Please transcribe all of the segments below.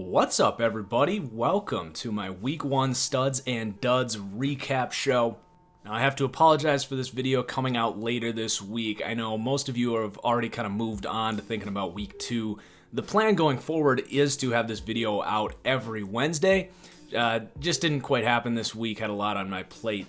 What's up, everybody? Welcome to my Week 1 Studs and Duds recap show. Now, I have to apologize for this video coming out later this week. I know most of you have already kind of moved on to thinking about Week 2. The plan going forward is to have this video out every Wednesday. Just didn't quite happen this week, had a lot on my plate.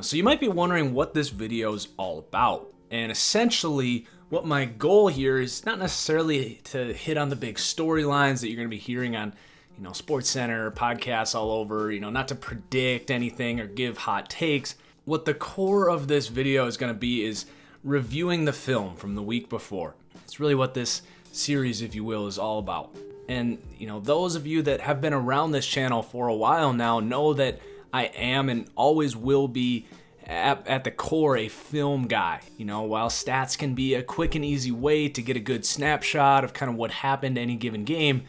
So you might be wondering what this video is all about. And essentially, what my goal here is not necessarily to hit on the big storylines that you're going to be hearing on, SportsCenter, podcasts all over, not to predict anything or give hot takes. What the core of this video is going to be is reviewing the film from the week before. It's really what this series, if you will, is all about. And, those of you that have been around this channel for a while now know that I am and always will be at the core a film guy. While stats can be a quick and easy way to get a good snapshot of kind of what happened any given game,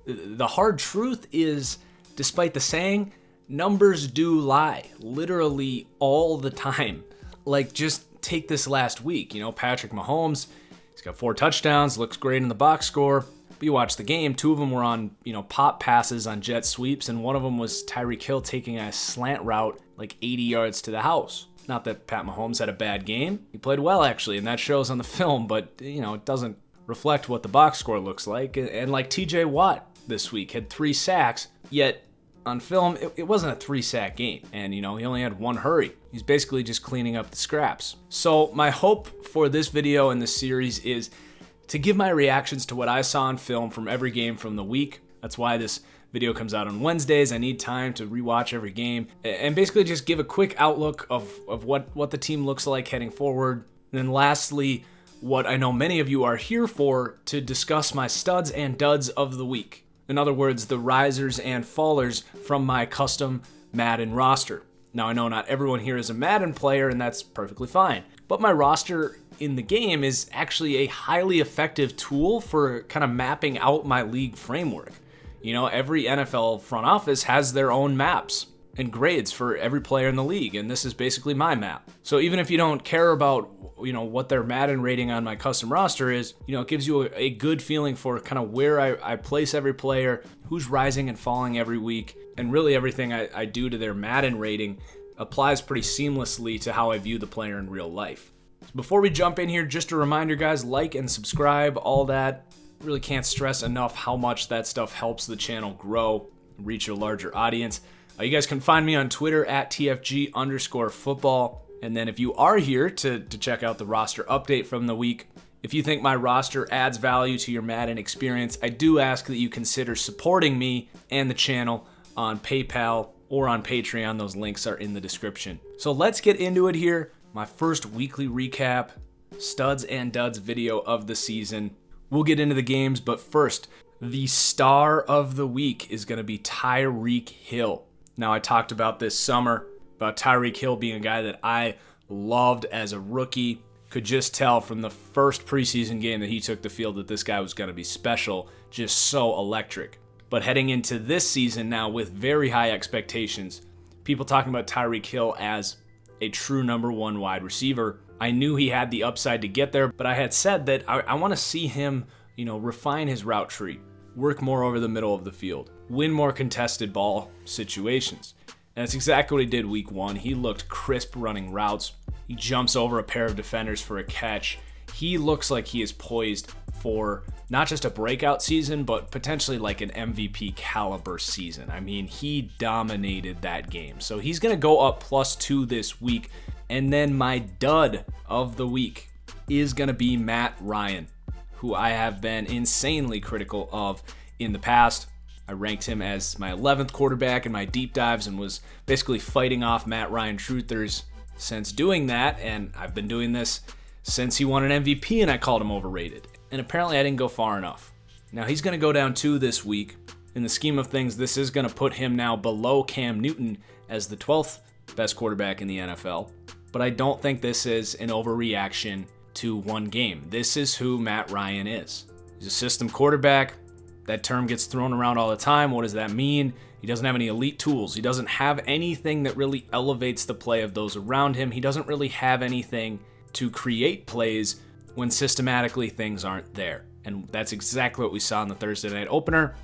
the hard truth is, despite the saying, numbers do lie, literally all the time. Like, just take this last week, Patrick Mahomes, he's got 4 touchdowns, looks great in the box score. But you watch the game, 2 of them were on, pop passes on jet sweeps, and one of them was Tyreek Hill taking a slant route like 80 yards to the house. Not that Pat Mahomes had a bad game. He played well, actually, and that shows on the film, but, it doesn't reflect what the box score looks like. And like TJ Watt this week had 3 sacks, yet on film, it wasn't a 3-sack game. And, he only had 1 hurry. He's basically just cleaning up the scraps. So my hope for this video and this series is to give my reactions to what I saw on film from every game from the week. That's why this video comes out on Wednesdays. I need time to rewatch every game and basically just give a quick outlook of what the team looks like heading forward. And then lastly, what I know many of you are here for, to discuss my studs and duds of the week. In other words, the risers and fallers from my custom Madden roster. Now, I know not everyone here is a Madden player, and that's perfectly fine. But my roster in the game is actually a highly effective tool for kind of mapping out my league framework. Every NFL front office has their own maps and grades for every player in the league, and this is basically my map. So even if you don't care about, what their Madden rating on my custom roster is, it gives you a good feeling for kind of where I place every player, who's rising and falling every week, and really everything I do to their Madden rating applies pretty seamlessly to how I view the player in real life. So before we jump in here, just a reminder, guys, like and subscribe, all that. Really can't stress enough how much that stuff helps the channel grow, reach a larger audience. You guys can find me on Twitter at TFG_football. And then if you are here to check out the roster update from the week, if you think my roster adds value to your Madden experience, I do ask that you consider supporting me and the channel on PayPal or on Patreon. Those links are in the description. So let's get into it here. My first weekly recap, studs and duds video of the season. We'll get into the games, but first, the star of the week is going to be Tyreek Hill. Now, I talked about this summer about Tyreek Hill being a guy that I loved as a rookie. Could just tell from the first preseason game that he took the field that this guy was going to be special, just so electric. But heading into this season now with very high expectations, people talking about Tyreek Hill as a true number 1 wide receiver. I knew he had the upside to get there, but I had said that I want to see him, refine his route tree, work more over the middle of the field, win more contested ball situations. And that's exactly what he did week 1. He looked crisp running routes. He jumps over a pair of defenders for a catch. He looks like he is poised for not just a breakout season, but potentially like an MVP caliber season. I mean, he dominated that game. So he's going to go up +2 this week. And then my dud of the week is going to be Matt Ryan, who I have been insanely critical of in the past. I ranked him as my 11th quarterback in my deep dives and was basically fighting off Matt Ryan truthers since doing that. And I've been doing this since he won an MVP and I called him overrated. And apparently I didn't go far enough. Now he's going to go down 2 this week. In the scheme of things, this is going to put him now below Cam Newton as the 12th best quarterback in the NFL. But I don't think this is an overreaction to one game. This is who Matt Ryan is. He's a system quarterback. That term gets thrown around all the time. What does that mean? He doesn't have any elite tools. He doesn't have anything that really elevates the play of those around him. He doesn't really have anything to create plays when systematically things aren't there. And that's exactly what we saw in the Thursday night opener.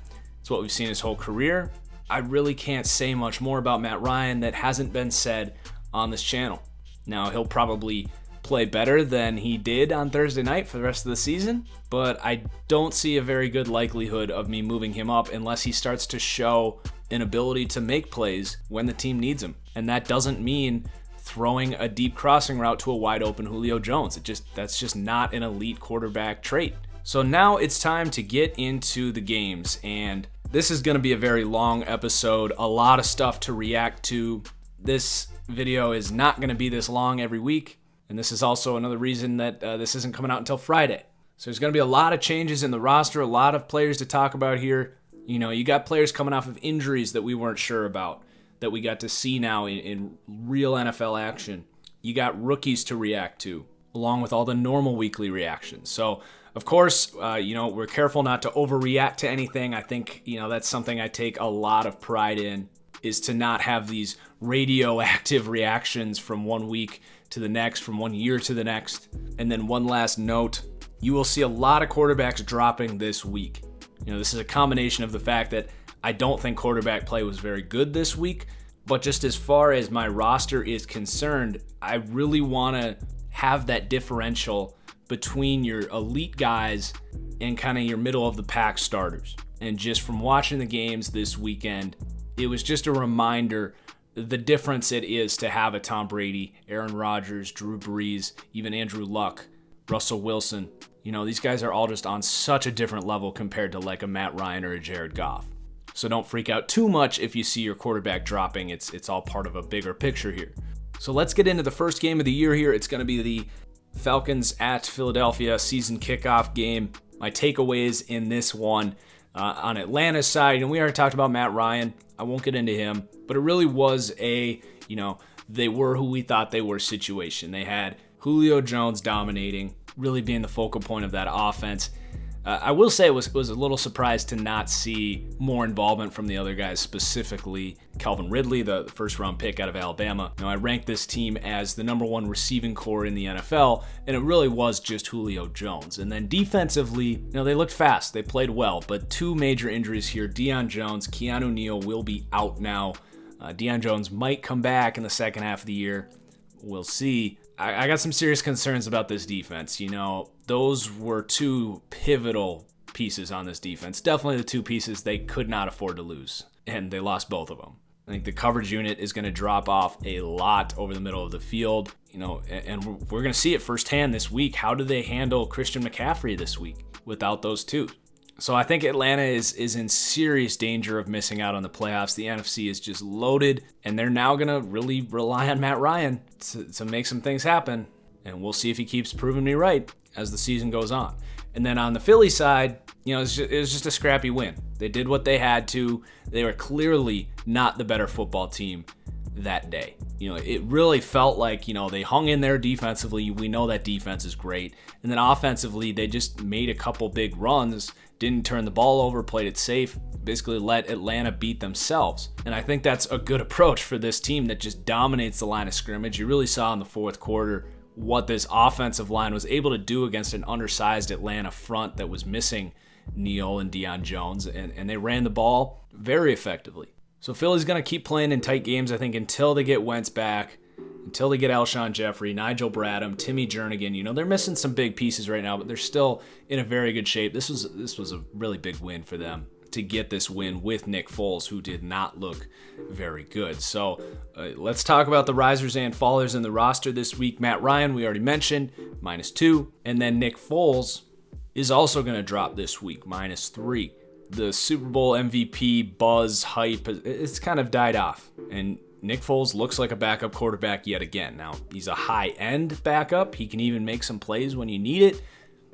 It's what we've seen his whole career. I really can't say much more about Matt Ryan that hasn't been said on this channel. Now, he'll probably play better than he did on Thursday night for the rest of the season, but I don't see a very good likelihood of me moving him up unless he starts to show an ability to make plays when the team needs him. And that doesn't mean throwing a deep crossing route to a wide open Julio Jones. That's just not an elite quarterback trait. So now it's time to get into the games, and this is going to be a very long episode, a lot of stuff to react to. This video is not going to be this long every week, and this is also another reason that this isn't coming out until Friday. So there's going to be a lot of changes in the roster, a lot of players to talk about here. You know, you got players coming off of injuries that we weren't sure about, that we got to see now in real NFL action. You got rookies to react to, along with all the normal weekly reactions. So, of course, we're careful not to overreact to anything. I think, that's something I take a lot of pride in, is to not have these radioactive reactions from one week to the next, from 1 year to the next. And then one last note, you will see a lot of quarterbacks dropping this week. This is a combination of the fact that I don't think quarterback play was very good this week, but just as far as my roster is concerned, I really want to have that differential between your elite guys and kind of your middle of the pack starters. And just from watching the games this weekend, it was just a reminder the difference it is to have a Tom Brady, Aaron Rodgers, Drew Brees, even Andrew Luck, Russell Wilson. These guys are all just on such a different level compared to like a Matt Ryan or a Jared Goff. So don't freak out too much if you see your quarterback dropping. It's all part of a bigger picture here. So let's get into the first game of the year here. It's going to be the Falcons at Philadelphia season kickoff game. My takeaways in this one on Atlanta's side, and we already talked about Matt Ryan. I won't get into him, but it really was a, they were who we thought they were situation. They had Julio Jones dominating, really being the focal point of that offense. I will say it was a little surprised to not see more involvement from the other guys, specifically Calvin Ridley, the first-round pick out of Alabama. I ranked this team as the number one receiving core in the NFL, and it really was just Julio Jones. And then defensively, they looked fast. They played well, but two major injuries here. Deion Jones, Keanu Neal will be out now. Deion Jones might come back in the second half of the year. We'll see. I got some serious concerns about this defense. Those were two pivotal pieces on this defense. Definitely the two pieces they could not afford to lose, and they lost both of them. I think the coverage unit is going to drop off a lot over the middle of the field, and we're going to see it firsthand this week. How do they handle Christian McCaffrey this week without those two? So I think Atlanta is in serious danger of missing out on the playoffs. The NFC is just loaded, and they're now going to really rely on Matt Ryan to make some things happen. And we'll see if he keeps proving me right as the season goes on. And then on the Philly side, it was just a scrappy win. They did what they had to. They were clearly not the better football team that day. It really felt like, they hung in there defensively. We know that defense is great. And then offensively, they just made a couple big runs, didn't turn the ball over, played it safe, basically let Atlanta beat themselves. And I think that's a good approach for this team that just dominates the line of scrimmage. You really saw in the fourth quarter what this offensive line was able to do against an undersized Atlanta front that was missing Neal and Deion Jones, and they ran the ball very effectively. So Philly's going to keep playing in tight games, I think, until they get Wentz back, until they get Alshon Jeffrey, Nigel Bradham, Timmy Jernigan. They're missing some big pieces right now, but they're still in a very good shape. This was a really big win for them to get this win with Nick Foles, who did not look very good. So let's talk about the risers and fallers in the roster this week. Matt Ryan, we already mentioned, -2. And then Nick Foles is also going to drop this week, -3. The Super Bowl MVP buzz hype, it's kind of died off. And Nick Foles looks like a backup quarterback yet again. Now, he's a high-end backup. He can even make some plays when you need it.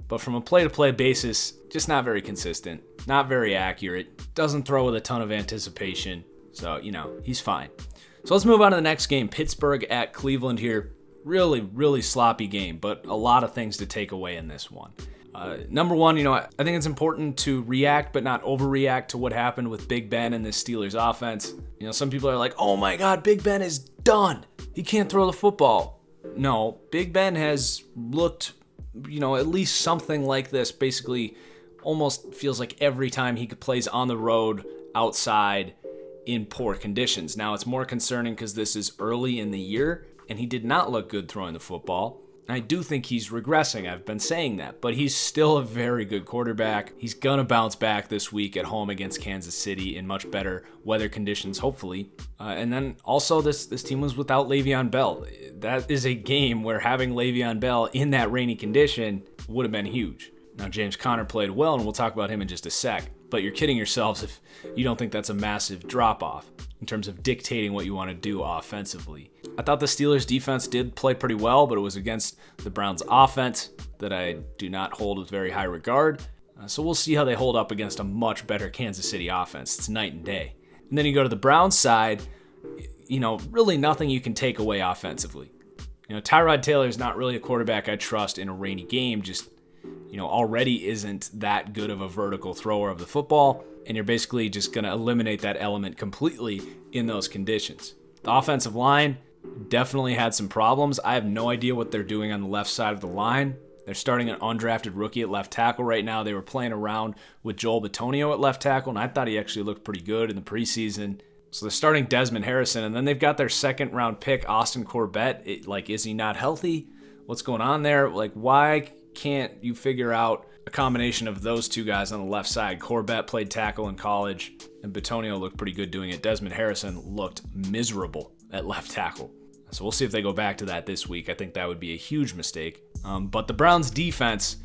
But from a play-to-play basis, just not very consistent, not very accurate, doesn't throw with a ton of anticipation. So, he's fine. So let's move on to the next game, Pittsburgh at Cleveland here. Really, really sloppy game, but a lot of things to take away in this one. Number one, I think it's important to react but not overreact to what happened with Big Ben and this Steelers offense. Some people are like, oh my God, Big Ben is done. He can't throw the football. No, Big Ben has looked, at least something like this basically almost feels like every time he plays on the road, outside, in poor conditions. Now, it's more concerning because this is early in the year, and he did not look good throwing the football. I do think he's regressing. I've been saying that, but he's still a very good quarterback. He's going to bounce back this week at home against Kansas City in much better weather conditions, hopefully. And then also this team was without Le'Veon Bell. That is a game where having Le'Veon Bell in that rainy condition would have been huge. Now, James Conner played well, and we'll talk about him in just a sec. But you're kidding yourselves if you don't think that's a massive drop-off in terms of dictating what you want to do offensively. I thought the Steelers' defense did play pretty well, but it was against the Browns' offense that I do not hold with very high regard. So we'll see how they hold up against a much better Kansas City offense. It's night and day. And then you go to the Browns' side, really nothing you can take away offensively. Tyrod Taylor is not really a quarterback I trust in a rainy game, just already isn't that good of a vertical thrower of the football, and you're basically just going to eliminate that element completely in those conditions. The offensive line definitely had some problems. I have no idea what they're doing on the left side of the line. They're starting an undrafted rookie at left tackle right now. They were playing around with Joel Bitonio at left tackle, and I thought he actually looked pretty good in the preseason. So they're starting Desmond Harrison, and then they've got their second-round pick, Austin Corbett. Is he not healthy? What's going on there? Why can't you figure out a combination of those two guys on the left side? Corbett played tackle in college, and Bitonio looked pretty good doing it. Desmond Harrison looked miserable at left tackle. So we'll see if they go back to that this week. I think that would be a huge mistake. But the Browns' defense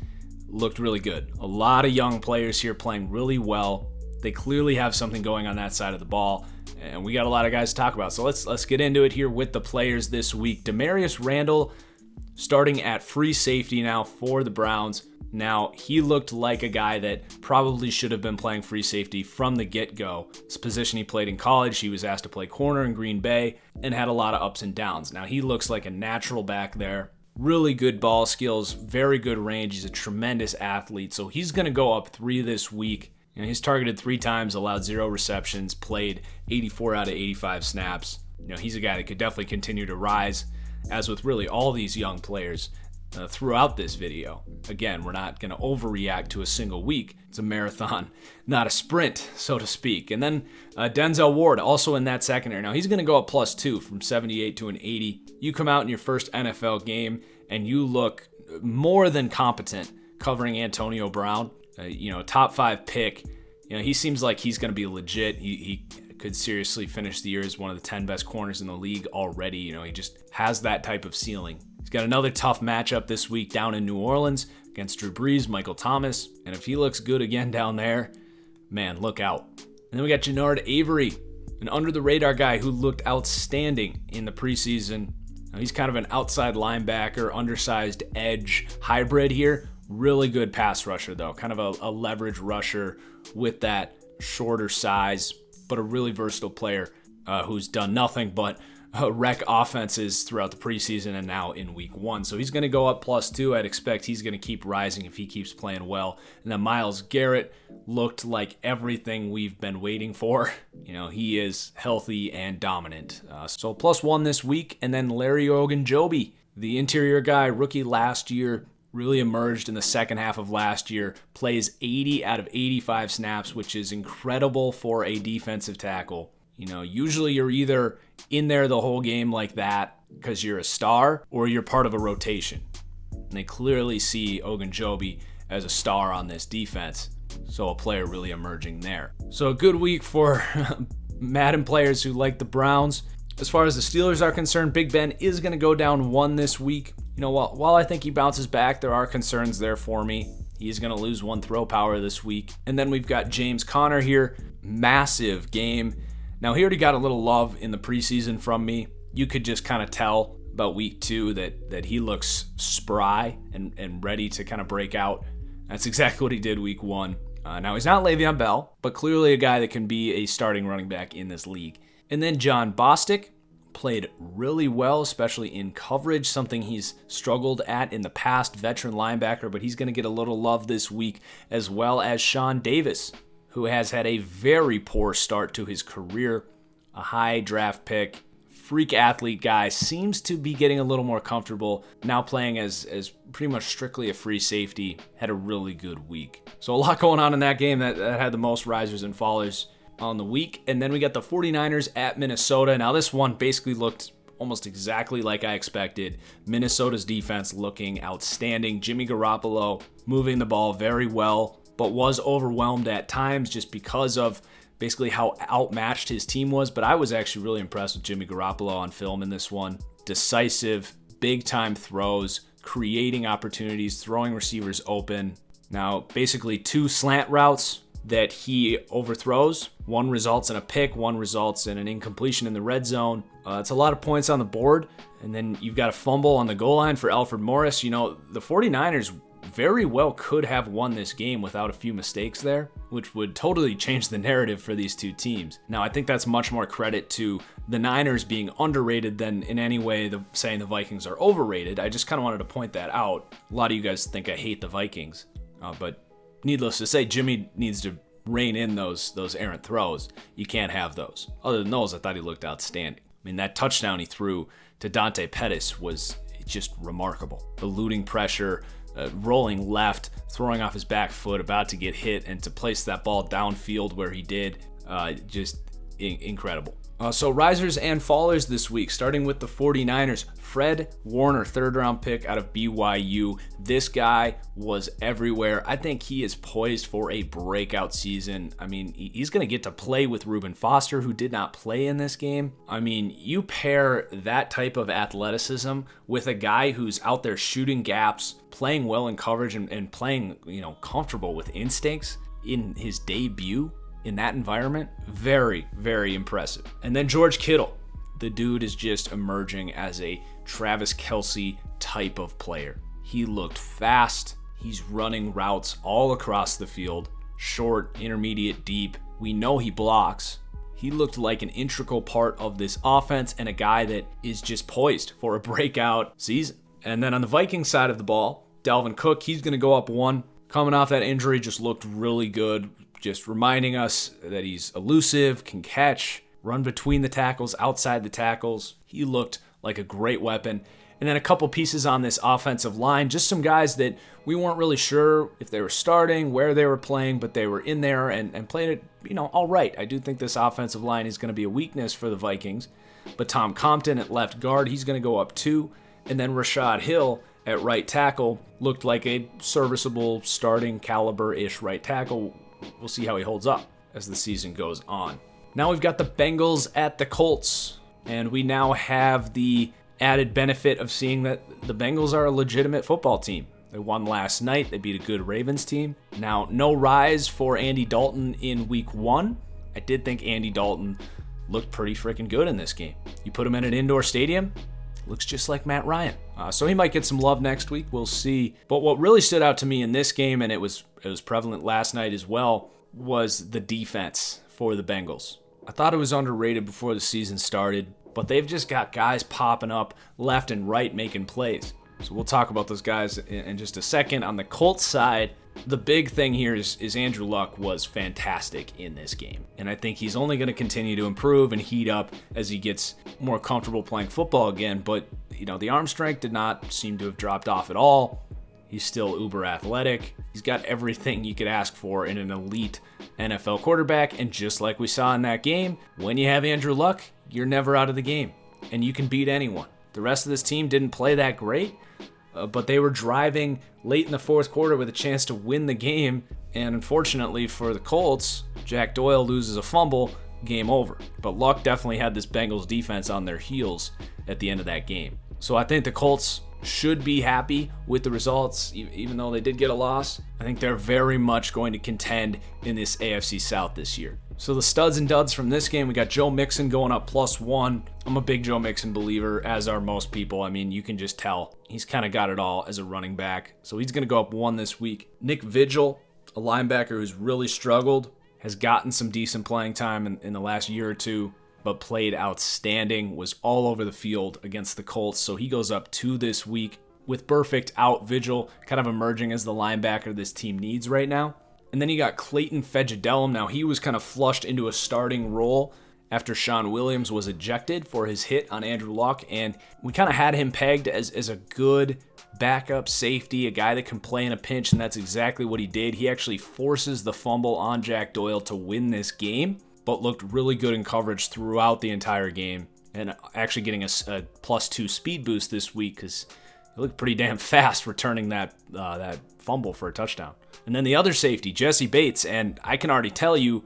looked really good. A lot of young players here playing really well. They clearly have something going on that side of the ball, and we got a lot of guys to talk about. So let's get into it here with the players this week. Demarius Randall starting at free safety now for the Browns. Now, he looked like a guy that probably should have been playing free safety from the get-go. It's a position he played in college. He was asked to play corner in Green Bay and had a lot of ups and downs. Now, he looks like a natural back there. Really good ball skills, very good range. He's a tremendous athlete, so he's going to go up 3 this week. He's targeted 3 times, allowed 0 receptions, played 84 out of 85 snaps. He's a guy that could definitely continue to rise, as with really all these young players throughout this video. Again, we're not going to overreact to a single week. It's a marathon, not a sprint, so to speak. And then Denzel Ward, also in that secondary. Now, he's going to go up +2 from 78 to an 80. You come out in your first NFL game, and you look more than competent covering Antonio Brown. Top 5 pick. He seems like he's going to be legit. He could seriously finish the year as one of the 10 best corners in the league already. He just has that type of ceiling. He's got another tough matchup this week down in New Orleans against Drew Brees, Michael Thomas. And if he looks good again down there, man, look out. And then we got Jannard Avery, an under-the-radar guy who looked outstanding in the preseason. Now, he's kind of an outside linebacker, undersized edge hybrid here. Really good pass rusher, though. Kind of a leverage rusher with that shorter size, but a really versatile player who's done nothing but wreck offenses throughout the preseason and now in week 1. So he's going to go up +2. I'd expect he's going to keep rising if he keeps playing well. And then Myles Garrett looked like everything we've been waiting for. He is healthy and dominant. So +1 this week. And then Larry Ogunjobi, the interior guy, rookie last year, really emerged in the second half of last year, plays 80 out of 85 snaps, which is incredible for a defensive tackle. Usually you're either in there the whole game like that because you're a star or you're part of a rotation. And they clearly see Ogunjobi as a star on this defense, so a player really emerging there. So a good week for Madden players who like the Browns. As far as the Steelers are concerned, Big Ben is going to go down 1 this week. While I think he bounces back, there are concerns there for me. He's going to lose 1 throw power this week. And then we've got James Conner here. Massive game. Now, he already got a little love in the preseason from me. You could just kind of tell about week 2 that he looks spry and ready to kind of break out. That's exactly what he did week 1. Now, he's not Le'Veon Bell, but clearly a guy that can be a starting running back in this league. And then John Bostic played really well, especially in coverage, something he's struggled at in the past, veteran linebacker, but he's going to get a little love this week, as well as Sean Davis, who has had a very poor start to his career, a high draft pick, freak athlete guy, seems to be getting a little more comfortable, now playing as pretty much strictly a free safety. Had a really good week. So a lot going on in that game that had the most risers and fallers on the week. And then we got the 49ers at Minnesota. Now this one basically looked almost exactly like I expected. Minnesota's defense looking outstanding. Jimmy Garoppolo moving the ball very well, but was overwhelmed at times just because of basically how outmatched his team was. But I was actually really impressed with Jimmy Garoppolo on film in this one. Decisive, big-time throws, creating opportunities, throwing receivers open. Now, basically 2 slant routes that he overthrows. One results in a pick, one results in an incompletion in the red zone. It's a lot of points on the board. And then you've got a fumble on the goal line for Alfred Morris. You know, the 49ers very well could have won this game without a few mistakes there, which would totally change the narrative for these two teams. Now, I think that's much more credit to the Niners being underrated than in any way saying the Vikings are overrated. I just kind of wanted to point that out. A lot of you guys think I hate the Vikings, but needless to say, Jimmy needs to rein in those errant throws. You can't have those. Other than those, I thought he looked outstanding. I mean, that touchdown he threw to Dante Pettis was just remarkable. Eluding pressure, rolling left, throwing off his back foot, about to get hit, and to place that ball downfield where he did, just incredible. So risers and fallers this week, starting with the 49ers. Fred Warner, 3rd-round pick out of BYU. This guy was everywhere. I think he is poised for a breakout season. I mean, he's going to get to play with Reuben Foster, who did not play in this game. I mean, you pair that type of athleticism with a guy who's out there shooting gaps, playing well in coverage, and playing, comfortable with instincts in his debut. In that environment, very, very impressive. And then George Kittle. The dude is just emerging as a Travis Kelce type of player. He looked fast. He's running routes all across the field. Short, intermediate, deep. We know he blocks. He looked like an integral part of this offense and a guy that is just poised for a breakout season. And then on the Vikings side of the ball, Dalvin Cook, he's going to go up 1. Coming off that injury, just looked really good. Just reminding us that he's elusive, can catch, run between the tackles, outside the tackles. He looked like a great weapon. And then a couple pieces on this offensive line, just some guys that we weren't really sure if they were starting, where they were playing, but they were in there and played it, all right. I do think this offensive line is going to be a weakness for the Vikings. But Tom Compton at left guard, he's going to go up 2. And then Rashad Hill at right tackle looked like a serviceable starting caliber-ish right tackle. We'll see how he holds up as the season goes on. Now we've got the Bengals at the Colts, and we now have the added benefit of seeing that the Bengals are a legitimate football team. They won last night. They beat a good Ravens team. Now, no rise for Andy Dalton in week 1. I did think Andy Dalton looked pretty freaking good in this game. You put him in an indoor stadium, looks just like Matt Ryan. So he might get some love next week. We'll see. But what really stood out to me in this game, and it was prevalent last night as well, was the defense for the Bengals. I thought it was underrated before the season started, but they've just got guys popping up left and right making plays. So we'll talk about those guys in just a second. On the Colts side, the big thing here is Andrew Luck was fantastic in this game. And I think he's only going to continue to improve and heat up as he gets more comfortable playing football again. But, the arm strength did not seem to have dropped off at all. He's still uber athletic. He's got everything you could ask for in an elite NFL quarterback. And just like we saw in that game, when you have Andrew Luck, you're never out of the game. And you can beat anyone. The rest of this team didn't play that great. But they were driving late in the fourth quarter with a chance to win the game. And unfortunately for the Colts, Jack Doyle loses a fumble, game over. But Luck definitely had this Bengals defense on their heels at the end of that game. So I think the Colts should be happy with the results, even though they did get a loss. I think they're very much going to contend in this AFC South this year. So the studs and duds from this game, we got Joe Mixon going up +1. I'm a big Joe Mixon believer, as are most people. I mean, you can just tell he's kind of got it all as a running back. So he's going to go up 1 this week. Nick Vigil, a linebacker who's really struggled, has gotten some decent playing time in the last year or two, but played outstanding, was all over the field against the Colts. So he goes up 2 this week. With Burfict out, Vigil kind of emerging as the linebacker this team needs right now. And then you got Clayton Fedgedelum. Now, he was kind of flushed into a starting role after Sean Williams was ejected for his hit on Andrew Luck, and we kind of had him pegged as a good backup safety, a guy that can play in a pinch, and that's exactly what he did. He actually forces the fumble on Jack Doyle to win this game, but looked really good in coverage throughout the entire game, and actually getting a +2 speed boost this week because he looked pretty damn fast returning that fumble for a touchdown. And then the other safety, Jesse Bates, and I can already tell you,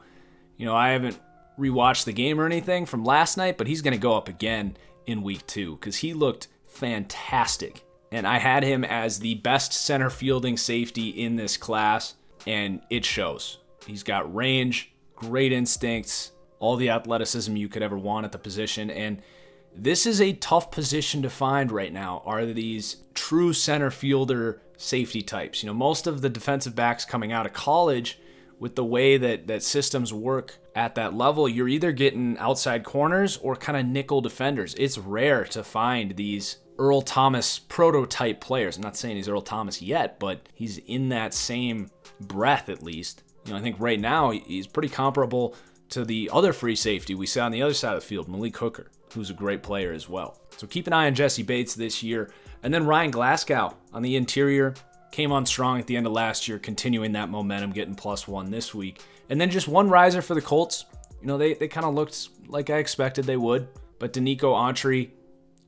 I haven't rewatched the game or anything from last night, but he's going to go up again in week 2 because he looked fantastic. And I had him as the best center fielding safety in this class, and it shows. He's got range, great instincts, all the athleticism you could ever want at the position, and this is a tough position to find right now, are these true center fielder safety types. Most of the defensive backs coming out of college, with the way that systems work at that level, you're either getting outside corners or kind of nickel defenders. It's rare to find these Earl Thomas prototype players. I'm not saying he's Earl Thomas yet, but he's in that same breath at least. I think right now he's pretty comparable to the other free safety we saw on the other side of the field, Malik Hooker, who's a great player as well. So keep an eye on Jesse Bates this year. And then Ryan Glasgow on the interior. Came on strong at the end of last year, continuing that momentum, getting +1 this week. And then just one riser for the Colts. They kind of looked like I expected they would. But Danico Autry,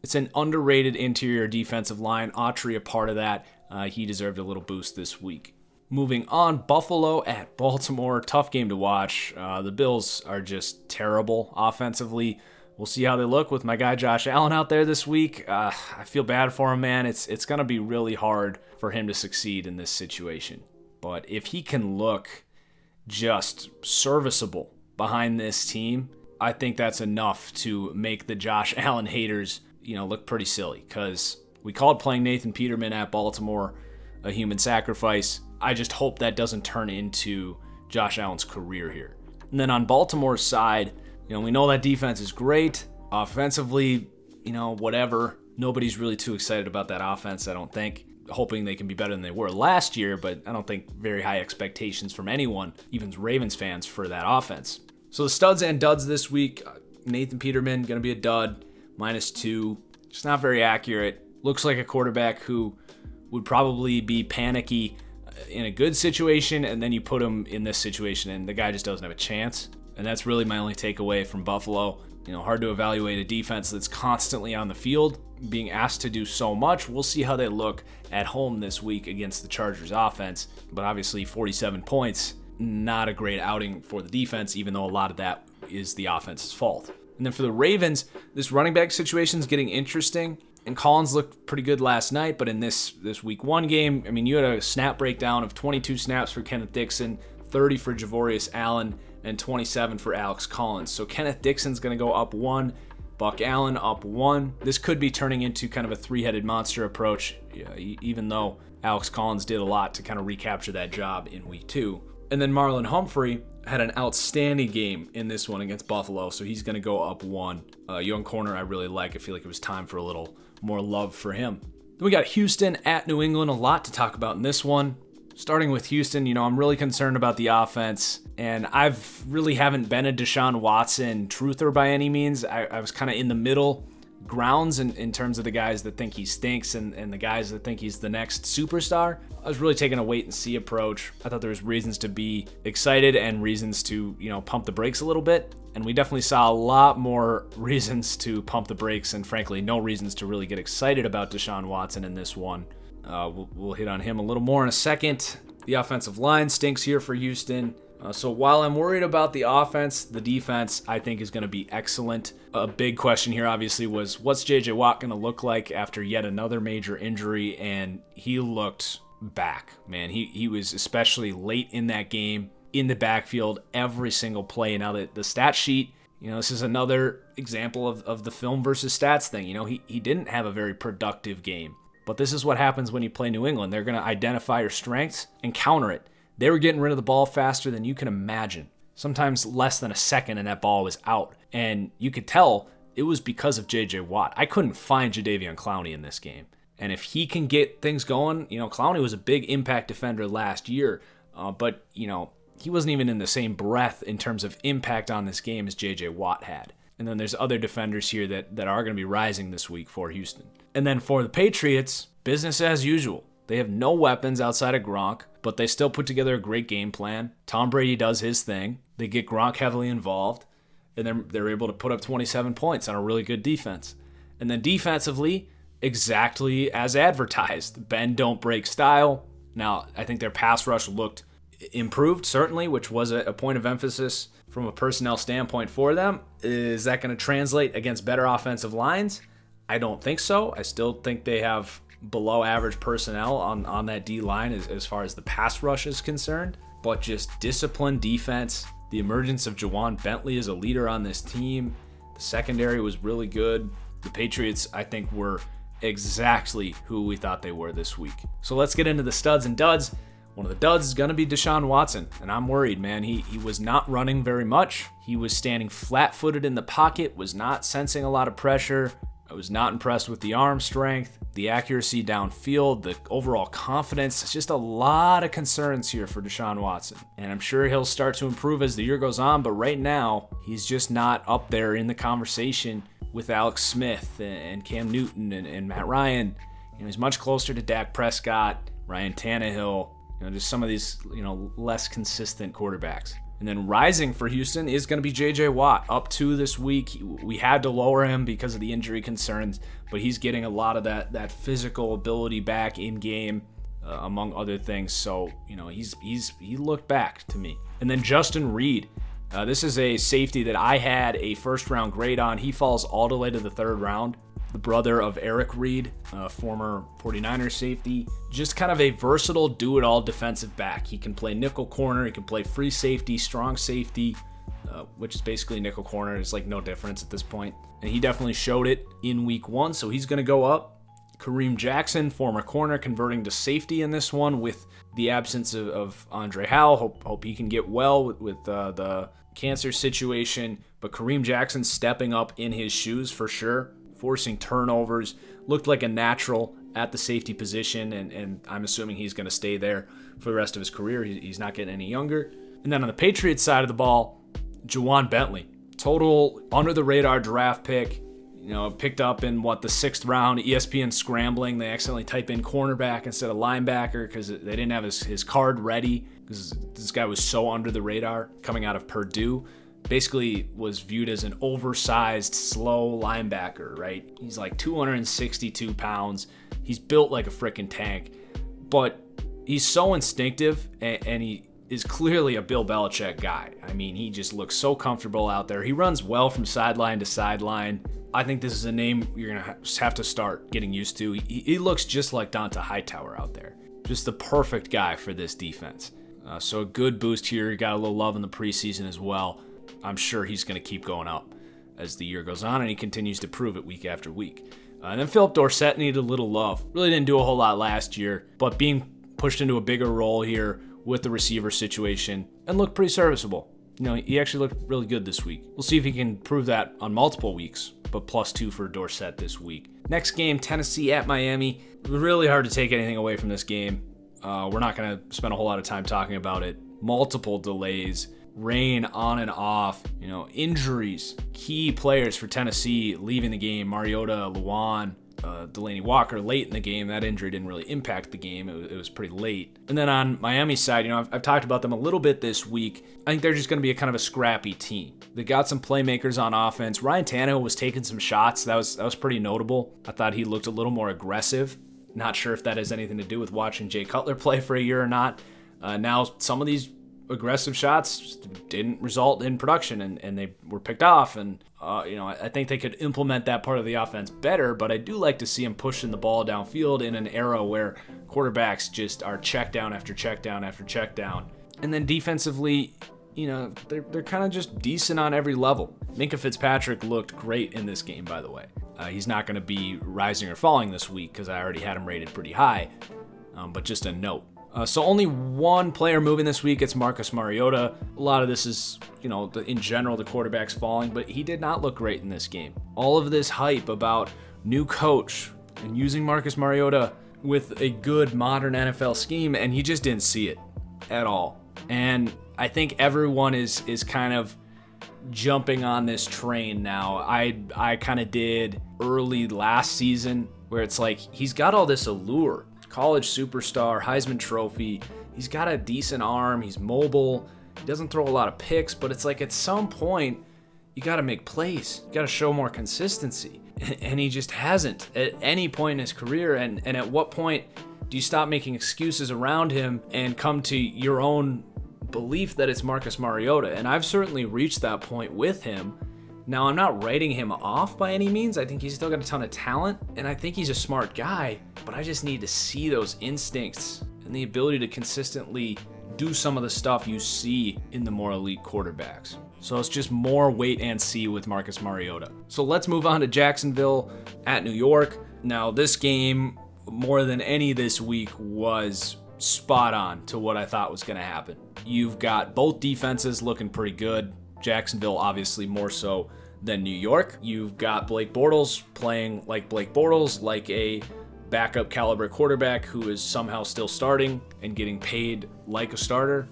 it's an underrated interior defensive line. Autry a part of that. He deserved a little boost this week. Moving on, Buffalo at Baltimore. Tough game to watch. The Bills are just terrible offensively. We'll see how they look with my guy Josh Allen out there this week. I feel bad for him, man. It's going to be really hard for him to succeed in this situation. But if he can look just serviceable behind this team, I think that's enough to make the Josh Allen haters, look pretty silly. Because we called playing Nathan Peterman at Baltimore a human sacrifice. I just hope that doesn't turn into Josh Allen's career here. And then on Baltimore's side, we know that defense is great. Offensively, whatever. Nobody's really too excited about that offense, I don't think. Hoping they can be better than they were last year, but I don't think very high expectations from anyone, even Ravens fans, for that offense. So the studs and duds this week, Nathan Peterman, going to be a dud, -2. Just not very accurate. Looks like a quarterback who would probably be panicky in a good situation, and then you put him in this situation, and the guy just doesn't have a chance. And that's really my only takeaway from Buffalo. Hard to evaluate a defense that's constantly on the field, being asked to do so much. We'll see how they look at home this week against the Chargers offense. But obviously 47 points, not a great outing for the defense, even though a lot of that is the offense's fault. And then for the Ravens, this running back situation is getting interesting. And Collins looked pretty good last night, but in this week 1 game, you had a snap breakdown of 22 snaps for Kenneth Dixon, 30 for Javorius Allen, and 27 for Alex Collins. So Kenneth Dixon's going to go up 1, Buck Allen up 1. This could be turning into kind of a 3-headed monster approach, even though Alex Collins did a lot to kind of recapture that job in week 2. And then Marlon Humphrey had an outstanding game in this one against Buffalo, so he's going to go up 1. Young corner I really like. I feel like it was time for a little more love for him. Then we got Houston at New England. A lot to talk about in this one. Starting with Houston, I'm really concerned about the offense, and I've really haven't been a Deshaun Watson truther by any means. I was kind of in the middle grounds in terms of the guys that think he stinks and the guys that think he's the next superstar. I was really taking a wait-and-see approach. I thought there was reasons to be excited and reasons to, pump the brakes a little bit, and we definitely saw a lot more reasons to pump the brakes and, frankly, no reasons to really get excited about Deshaun Watson in this one. We'll hit on him a little more in a second. The offensive line stinks here for Houston. So while I'm worried about the offense, the defense, I think, is going to be excellent. A big question here, obviously, was what's J.J. Watt going to look like after yet another major injury? And he looked back, man. He was especially late in that game, in the backfield, every single play. Now, the stat sheet, this is another example of the film versus stats thing. He didn't have a very productive game. But this is what happens when you play New England. They're going to identify your strengths and counter it. They were getting rid of the ball faster than you can imagine. Sometimes less than a second and that ball was out. And you could tell it was because of J.J. Watt. I couldn't find Jadeveon Clowney in this game. And if he can get things going, Clowney was a big impact defender last year. But he wasn't even in the same breath in terms of impact on this game as J.J. Watt had. And then there's other defenders here that are going to be rising this week for Houston. And then for the Patriots, business as usual. They have no weapons outside of Gronk, but they still put together a great game plan. Tom Brady does his thing. They get Gronk heavily involved, and they're able to put up 27 points on a really good defense. And then defensively, exactly as advertised. Bend, don't break style. Now, I think their pass rush looked improved, certainly, which was a point of emphasis from a personnel standpoint for them. Is that going to translate against better offensive lines? I don't think so. I still think they have below average personnel on that D-line as far as the pass rush is concerned. But just disciplined defense, the emergence of Jawan Bentley as a leader on this team. The secondary was really good. The Patriots, I think, were exactly who we thought they were this week. So let's get into the studs and duds. One of the duds is going to be Deshaun Watson, and I'm worried, man. He was not running very much. He was standing flat-footed in the pocket, was not sensing a lot of pressure. I was not impressed with the arm strength, the accuracy downfield, the overall confidence. It's just a lot of concerns here for Deshaun Watson. And I'm sure he'll start to improve as the year goes on, but right now, he's just not up there in the conversation with Alex Smith and Cam Newton and Matt Ryan. He's much closer to Dak Prescott, Ryan Tannehill, just some of these, less consistent quarterbacks. And then rising for Houston is going to be J.J. Watt, up 2 this week. We had to lower him because of the injury concerns, but he's getting a lot of that physical ability back in game, among other things. So, he looked back to me. And then Justin Reed. This is a safety that I had a first-round grade on. He falls all the way to the 3rd round. The brother of Eric Reed, former 49ers safety. Just kind of a versatile, do-it-all defensive back. He can play nickel corner, he can play free safety, strong safety, which is basically nickel corner. It's like no difference at this point. And he definitely showed it in week 1, so he's going to go up. Kareem Jackson, former corner, converting to safety in this one with the absence of Andre Howell. Hope he can get well with the cancer situation. But Kareem Jackson stepping up in his shoes for sure. Forcing turnovers, looked like a natural at the safety position, and I'm assuming he's going to stay there for the rest of his career. He's not getting any younger. And then on the Patriots side of the ball, Jawan Bentley, total under-the-radar draft pick, picked up in, the 6th round, ESPN scrambling. They accidentally type in cornerback instead of linebacker because they didn't have his card ready because this guy was so under the radar coming out of Purdue. Basically was viewed as an oversized, slow linebacker, right? He's like 262 pounds. He's built like a freaking tank, but he's so instinctive, and he is clearly a Bill Belichick guy. I mean, he just looks so comfortable out there. He runs well from sideline to sideline. I think this is a name you're going to have to start getting used to. He looks just like Donta Hightower out there. Just the perfect guy for this defense. So a good boost here. He got a little love in the preseason as well. I'm sure he's going to keep going up as the year goes on, and he continues to prove it week after week. And then Philip Dorsett needed a little love. Really didn't do a whole lot last year, but being pushed into a bigger role here with the receiver situation and looked pretty serviceable. He actually looked really good this week. We'll see if he can prove that on multiple weeks, but +2 for Dorsett this week. Next game, Tennessee at Miami. Really hard to take anything away from this game. We're not going to spend a whole lot of time talking about it. Multiple delays. Rain on and off, injuries, key players for Tennessee leaving the game. Mariota, Luan, Delaney Walker late in the game. That injury didn't really impact the game. It was pretty late. And then on Miami's side, I've talked about them a little bit this week. I think they're just going to be a kind of a scrappy team. They got some playmakers on offense. Ryan Tannehill was taking some shots. That was pretty notable. I thought he looked a little more aggressive. Not sure if that has anything to do with watching Jay Cutler play for a year or not. Now some of these aggressive shots didn't result in production, and they were picked off, and I think they could implement that part of the offense better, but I do like to see him pushing the ball downfield in an era where quarterbacks just are check down after check down after check down. And then defensively, they're kind of just decent on every level. Minkah Fitzpatrick looked great in this game, by the way. He's not going to be rising or falling this week because I already had him rated pretty high, but just a note. So only one player moving this week. It's Marcus Mariota. A lot of this is, in general, the quarterback's falling, but he did not look great in this game. All of this hype about new coach and using Marcus Mariota with a good modern NFL scheme, and he just didn't see it at all. And I think everyone is kind of jumping on this train now. I kind of did early last season where it's like he's got all this allure. College superstar, Heisman Trophy. He's got a decent arm. He's mobile. He doesn't throw a lot of picks, but it's like at some point you got to make plays. You got to show more consistency. And he just hasn't at any point in his career. And at what point do you stop making excuses around him and come to your own belief that it's Marcus Mariota? And I've certainly reached that point with him. Now, I'm not writing him off by any means. I think he's still got a ton of talent, and I think he's a smart guy, but I just need to see those instincts and the ability to consistently do some of the stuff you see in the more elite quarterbacks. So it's just more wait and see with Marcus Mariota. So let's move on to Jacksonville at New York. Now, this game, more than any this week, was spot on to what I thought was going to happen. You've got both defenses looking pretty good. Jacksonville obviously more so than New York. You've got Blake Bortles playing like Blake Bortles, like a backup caliber quarterback who is somehow still starting and getting paid like a starter.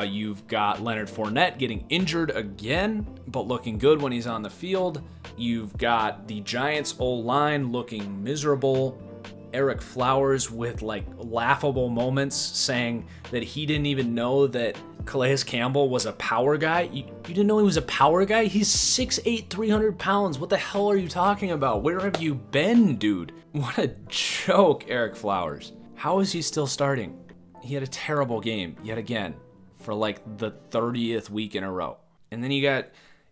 You've got Leonard Fournette getting injured again, but looking good when he's on the field. You've got the Giants' O-line looking miserable. Eric Flowers with like laughable moments saying that he didn't even know that Calais Campbell was a power guy. You didn't know he was a power guy? He's 6'8", 300 pounds. What the hell are you talking about? Where have you been, dude? What a joke, Eric Flowers. How is he still starting? He had a terrible game yet again for like the 30th week in a row. And then you got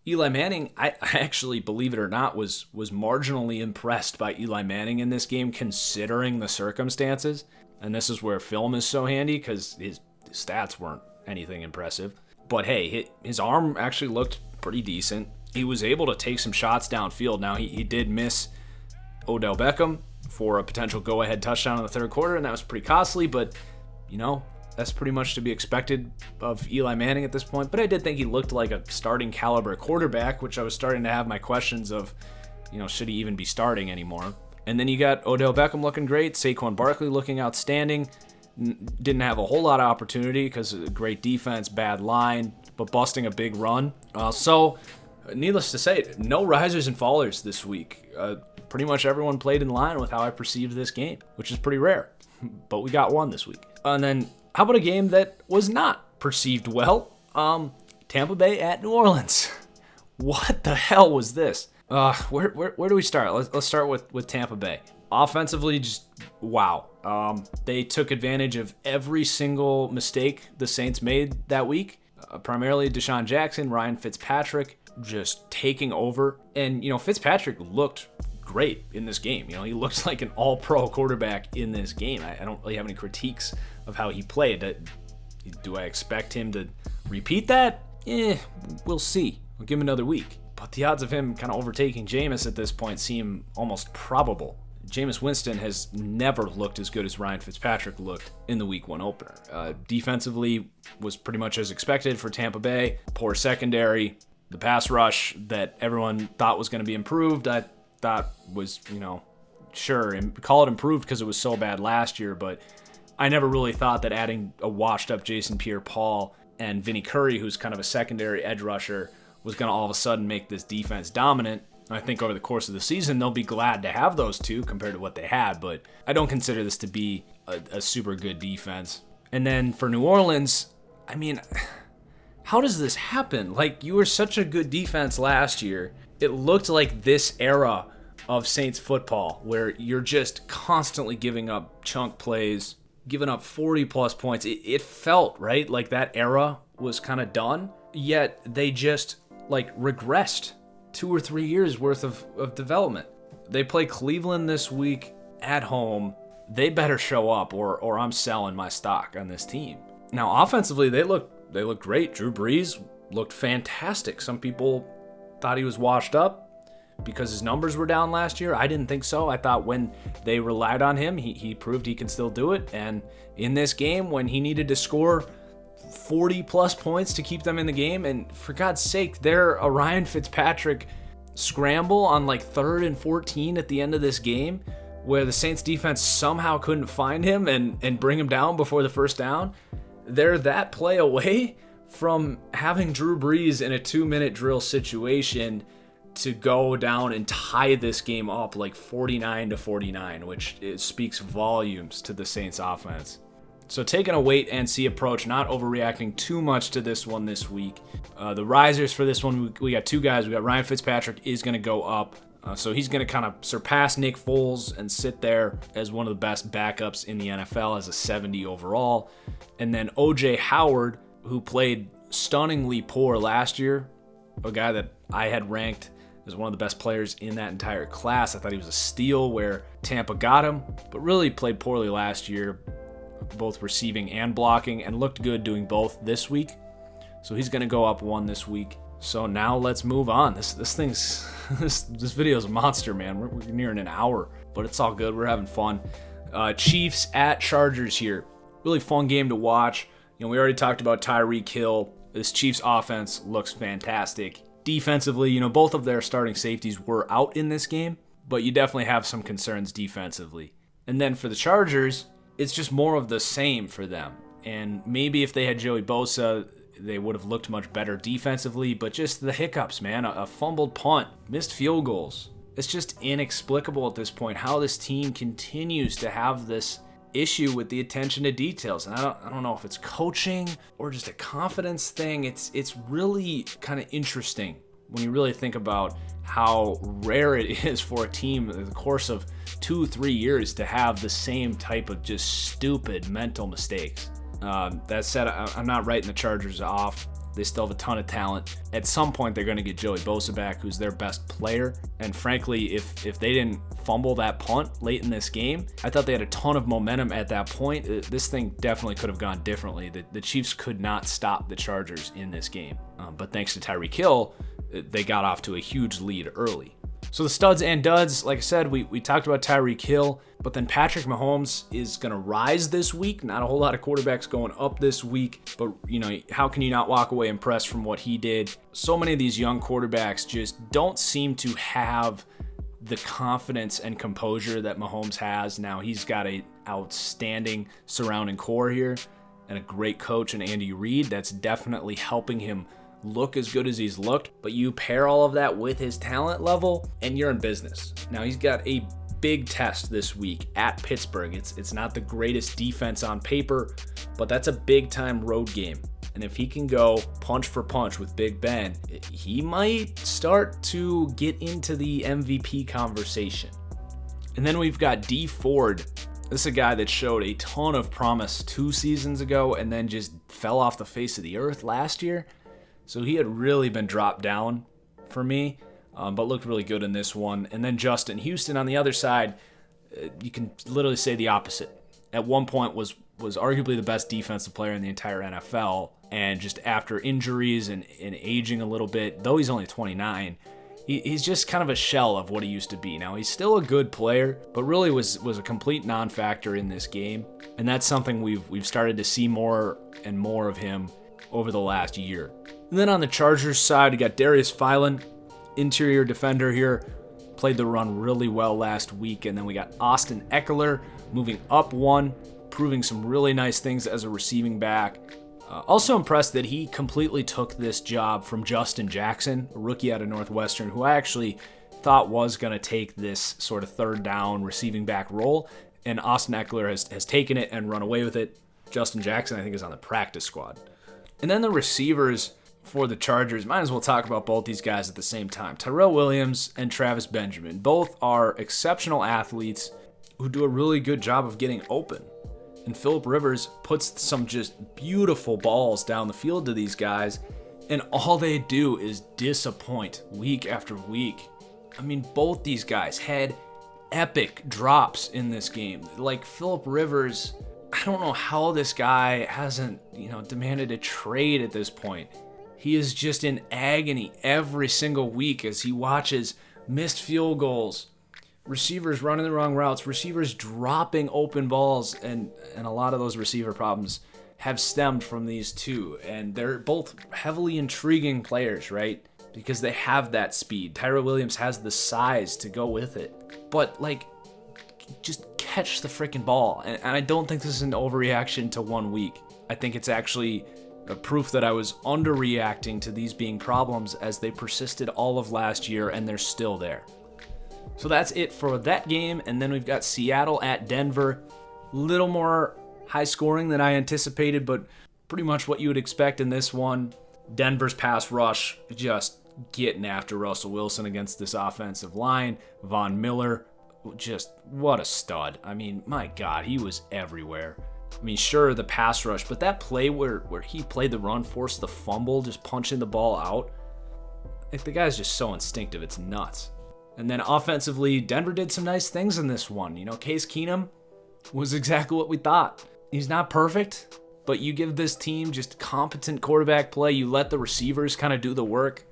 Eli Manning. I actually, believe it or not, was marginally impressed by Eli Manning in this game considering the circumstances. And this is where film is so handy because his stats weren't anything impressive. But hey, his arm actually looked pretty decent. He was able to take some shots downfield. Now, he did miss Odell Beckham for a potential go-ahead touchdown in the third quarter, and that was pretty costly, but, you know, that's pretty much to be expected of Eli Manning at this point. But I did think he looked like a starting caliber quarterback, which I was starting to have my questions of, you know, should he even be starting anymore? And then you got Odell Beckham looking great, Saquon Barkley looking outstanding. Didn't have a whole lot of opportunity because of great defense, bad line, but busting a big run. So, needless to say, no risers and fallers this week. Pretty much everyone played in line with how I perceived this game, which is pretty rare. But we got one this week. And then, how about a game that was not perceived well? Tampa Bay at New Orleans. What the hell was this? Where do we start? Let's start with Tampa Bay. Offensively, just wow. They took advantage of every single mistake the Saints made that week. Primarily Deshaun Jackson, Ryan Fitzpatrick just taking over. And, you know, Fitzpatrick looked great in this game. You know, he looks like an all-pro quarterback in this game. I don't really have any critiques of how he played. Do I expect him to repeat that? We'll see. We'll give him another week. But the odds of him kind of overtaking Jameis at this point seem almost probable. Jameis Winston has never looked as good as Ryan Fitzpatrick looked in the Week 1 opener. Defensively was pretty much as expected for Tampa Bay. Poor secondary. The pass rush that everyone thought was going to be improved, I thought was, you know, sure, and call it improved because it was so bad last year, but I never really thought that adding a washed-up Jason Pierre-Paul and Vinny Curry, who's kind of a secondary edge rusher, was going to all of a sudden make this defense dominant. I think over the course of the season, they'll be glad to have those two compared to what they had, but I don't consider this to be a super good defense. And then for New Orleans, I mean, how does this happen? Like, you were such a good defense last year. It looked like this era of Saints football where you're just constantly giving up chunk plays, giving up 40-plus points. It felt, right, like that era was kind of done, yet they just, like, regressed 2 or 3 years worth of development. They play Cleveland this week at home. They better show up or I'm selling my stock on this team. Now, offensively, they look great. Drew Brees looked fantastic. Some people thought he was washed up because his numbers were down last year. I didn't think so. I thought when they relied on him, he proved he can still do it. And in this game, when he needed to score 40-plus points to keep them in the game, and for God's sake, they're a Ryan Fitzpatrick scramble on like 3rd and 14 at the end of this game where the Saints defense somehow couldn't find him and bring him down before the first down. They're that play away from having Drew Brees in a 2-minute drill situation to go down and tie this game up like 49-49, which it speaks volumes to the Saints offense. So taking a wait and see approach, not overreacting too much to this one this week. The risers for this one, we got two guys. We got Ryan Fitzpatrick is going to go up. So he's going to kind of surpass Nick Foles and sit there as one of the best backups in the NFL as a 70 overall. And then O.J. Howard, who played stunningly poor last year, a guy that I had ranked as one of the best players in that entire class. I thought he was a steal where Tampa got him, but really played poorly last year, both receiving and blocking, and looked good doing both this week. So he's going to go up one this week. So now let's move on. This video is a monster, man. We're nearing an hour, but it's all good. We're having fun. Chiefs at Chargers here. Really fun game to watch. You know, we already talked about Tyreek Hill. This Chiefs offense looks fantastic. Defensively, you know, both of their starting safeties were out in this game, but you definitely have some concerns defensively. And then for the Chargers, it's just more of the same for them. And maybe if they had Joey Bosa, they would have looked much better defensively, but just the hiccups, man. A fumbled punt, missed field goals. It's just inexplicable at this point how this team continues to have this issue with the attention to details. And I don't know if it's coaching or just a confidence thing. It's really kind of interesting when you really think about how rare it is for a team in the course of 2-3 years to have the same type of just stupid mental mistakes. That said, I'm not writing the Chargers off. They still have a ton of talent. At some point, they're going to get Joey Bosa back, who's their best player. And frankly, if they didn't fumble that punt late in this game, I thought they had a ton of momentum at that point. This thing definitely could have gone differently. The Chiefs could not stop the Chargers in this game. But thanks to Tyreek Hill, they got off to a huge lead early. So the studs and duds, like I said, we talked about Tyreek Hill, but then Patrick Mahomes is going to rise this week. Not a whole lot of quarterbacks going up this week, but you know, how can you not walk away impressed from what he did? So many of these young quarterbacks just don't seem to have the confidence and composure that Mahomes has. Now he's got an outstanding surrounding core here and a great coach in Andy Reid that's definitely helping him look as good as he's looked, but you pair all of that with his talent level and you're in business. Now he's got a big test this week at Pittsburgh. It's not the greatest defense on paper, but that's a big time road game. And if he can go punch for punch with Big Ben, he might start to get into the MVP conversation. And then we've got Dee Ford. This is a guy that showed a ton of promise 2 seasons ago and then just fell off the face of the earth last year. So he had really been dropped down for me, but looked really good in this one. And then Justin Houston on the other side, you can literally say the opposite. At one point was arguably the best defensive player in the entire NFL. And just after injuries and aging a little bit, though he's only 29, he's just kind of a shell of what he used to be. Now, he's still a good player, but really was a complete non-factor in this game. And that's something we've started to see more and more of him over the last year. And then on the Chargers side, you got Darius Philon, interior defender here, played the run really well last week. And then we got Austin Eckler moving up one, proving some really nice things as a receiving back. Also impressed that he completely took this job from Justin Jackson, a rookie out of Northwestern, who I actually thought was going to take this sort of third down receiving back role. And Austin Eckler has taken it and run away with it. Justin Jackson, I think, is on the practice squad. And then the receivers for the Chargers, might as well talk about both these guys at the same time. Tyrell Williams and Travis Benjamin, both are exceptional athletes who do a really good job of getting open. And Phillip Rivers puts some just beautiful balls down the field to these guys, and all they do is disappoint week after week. I mean, both these guys had epic drops in this game. Like Phillip Rivers, I don't know how this guy hasn't, demanded a trade at this point. He is just in agony every single week as he watches missed field goals, receivers running the wrong routes, receivers dropping open balls, and a lot of those receiver problems have stemmed from these two. And they're both heavily intriguing players, right? Because they have that speed. Tyrell Williams has the size to go with it. But, just catch the freaking ball. And I don't think this is an overreaction to 1 week. I think it's actually Proof that I was underreacting to these being problems as they persisted all of last year and they're still there. So that's it for that game. And then we've got Seattle at Denver. Little more high scoring than I anticipated, but pretty much what you would expect in this one. Denver's pass rush just getting after Russell Wilson against this offensive line. Von Miller, just what a stud. I mean, my God, he was everywhere. I mean, sure, the pass rush, but that play where he played the run, forced the fumble, just punching the ball out. Like, the guy's just so instinctive, it's nuts. And then offensively, Denver did some nice things in this one. You know, Case Keenum was exactly what we thought. He's not perfect, but you give this team just competent quarterback play, you let the receivers kind of do the work,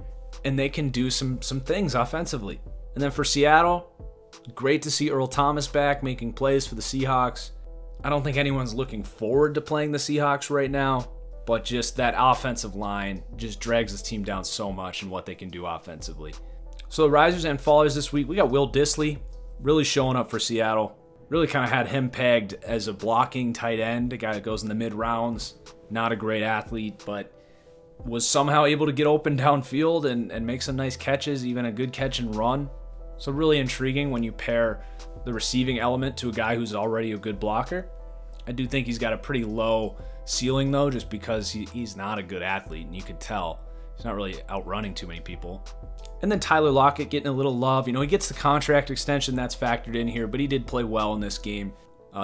and they can do some things offensively. And then for Seattle, great to see Earl Thomas back making plays for the Seahawks. I don't think anyone's looking forward to playing the Seahawks right now, but just that offensive line just drags this team down so much in what they can do offensively. So the risers and fallers this week, we got Will Dissly really showing up for Seattle. Really kind of had him pegged as a blocking tight end, a guy that goes in the mid rounds. Not a great athlete, but was somehow able to get open downfield and make some nice catches, even a good catch and run. So really intriguing when you pair the receiving element to a guy who's already a good blocker. I do think he's got a pretty low ceiling, though, just because he's not a good athlete, and you could tell he's not really outrunning too many people. And then Tyler Lockett getting a little love. You know, he gets the contract extension that's factored in here, but he did play well in this game.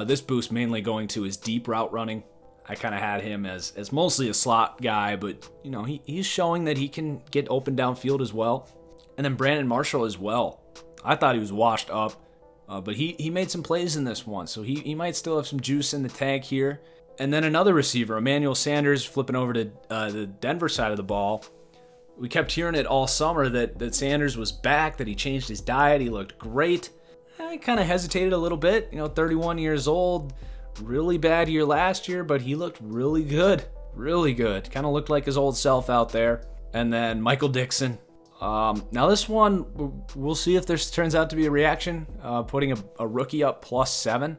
This boost mainly going to his deep route running. I kind of had him as mostly a slot guy, but, you know, he's showing that he can get open downfield as well. And then Brandon Marshall as well. I thought he was washed up, but he made some plays in this one, so he might still have some juice in the tank here. And then another receiver, Emmanuel Sanders, flipping over to the Denver side of the ball. We kept hearing it all summer that Sanders was back, that he changed his diet, he looked great. I kind of hesitated a little bit, 31 years old, really bad year last year, but he looked really good, kind of looked like his old self out there. And then Michael Dixon. Now this one, we'll see if this turns out to be a reaction, putting a rookie up +7.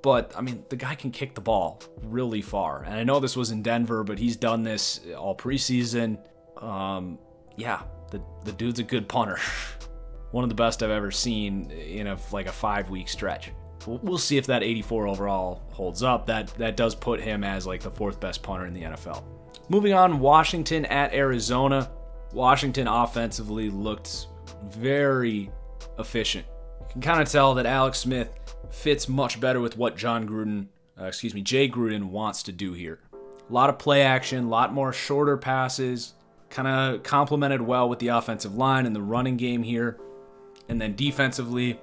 But, I mean, the guy can kick the ball really far. And I know this was in Denver, but he's done this all preseason. Yeah, the dude's a good punter. One of the best I've ever seen in a 5-week stretch. We'll see if that 84 overall holds up. That does put him as like the 4th best punter in the NFL. Moving on, Washington at Arizona. Washington offensively looked very efficient. You can kind of tell that Alex Smith fits much better with what Jay Gruden wants to do here. A lot of play action, a lot more shorter passes, kind of complemented well with the offensive line and the running game here. And then defensively,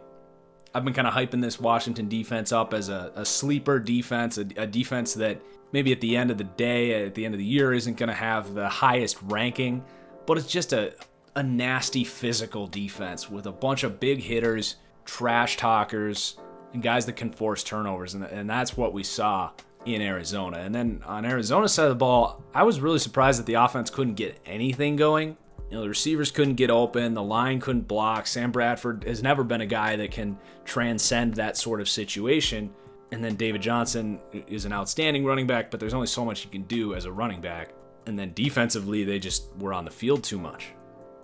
I've been kind of hyping this Washington defense up as a sleeper defense, a defense that maybe at the end of the day, at the end of the year, isn't going to have the highest ranking, but it's just a nasty physical defense with a bunch of big hitters, trash talkers, and guys that can force turnovers, and that's what we saw in Arizona. And then on Arizona's side of the ball, I was really surprised that the offense couldn't get anything going. The receivers couldn't get open, the line couldn't block. Sam Bradford has never been a guy that can transcend that sort of situation. And then David Johnson is an outstanding running back, but there's only so much you can do as a running back. And then defensively, they just were on the field too much.